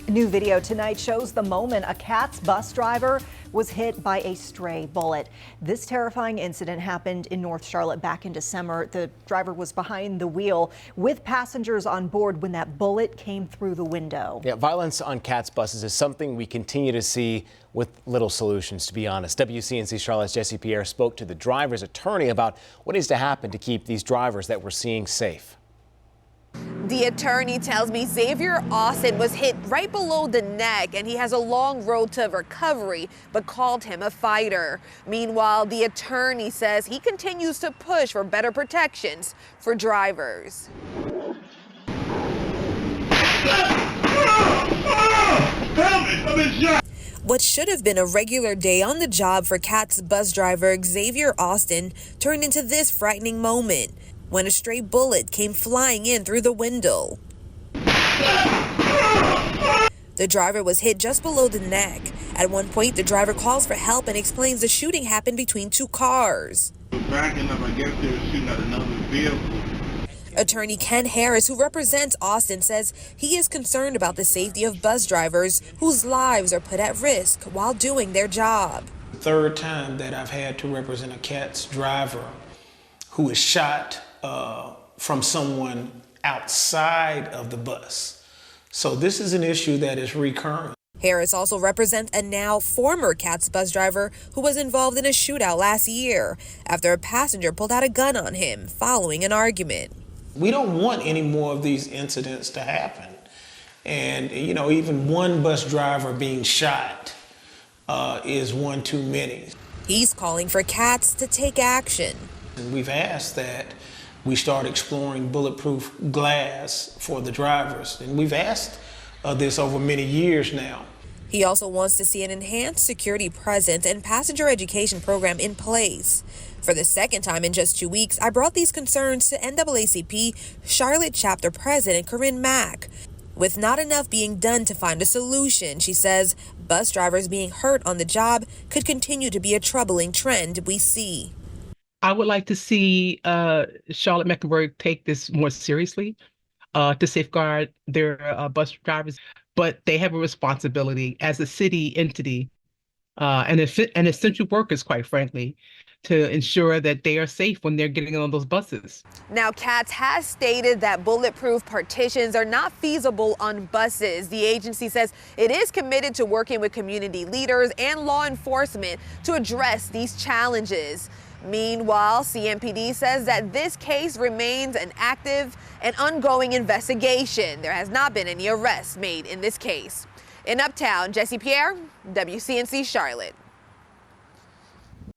New video tonight shows the moment a Katz bus driver was hit by a stray bullet. This terrifying incident happened in North Charlotte back in December. The driver was behind the wheel with passengers on board when that bullet came through the window. Yeah, violence on Katz buses is something we continue to see with little solutions, to be honest. WCNC Charlotte's Jesse Pierre spoke to the driver's attorney about what needs to happen to keep these drivers that we're seeing safe. The attorney tells me Xavier Austin was hit right below the neck and he has a long road to recovery, but called him a fighter. Meanwhile, the attorney says he continues to push for better protections for drivers. What should have been a regular day on the job for Katz bus driver Xavier Austin turned into this frightening moment when a stray bullet came flying in through the window. The driver was hit just below the neck. At one point, the driver calls for help and explains the shooting happened between two cars. Backing up, I guess they were shooting at another vehicle. Attorney Ken Harris, who represents Austin, says he is concerned about the safety of bus drivers whose lives are put at risk while doing their job. Third time that I've had to represent a Katz driver who is shot from someone outside of the bus. So this is an issue that is recurring. Harris also represents a now former Katz bus driver who was involved in a shootout last year after a passenger pulled out a gun on him following an argument. We don't want any more of these incidents to happen. And, you know, even one bus driver being shot is one too many. He's calling for Katz to take action. And we've asked that we start exploring bulletproof glass for the drivers. And we've asked this over many years now. He also wants to see an enhanced security presence and passenger education program in place. For the second time in just 2 weeks, I brought these concerns to NAACP Charlotte Chapter President Corinne Mack. With not enough being done to find a solution, she says bus drivers being hurt on the job could continue to be a troubling trend we see. I would like to see Charlotte-Mecklenburg take this more seriously to safeguard their bus drivers, but they have a responsibility as a city entity and essential workers, quite frankly, to ensure that they are safe when they're getting on those buses. Now, Katz has stated that bulletproof partitions are not feasible on buses. The agency says it is committed to working with community leaders and law enforcement to address these challenges. Meanwhile, CMPD says that this case remains an active and ongoing investigation. There has not been any arrests made in this case. In Uptown, Jesse Pierre, WCNC Charlotte.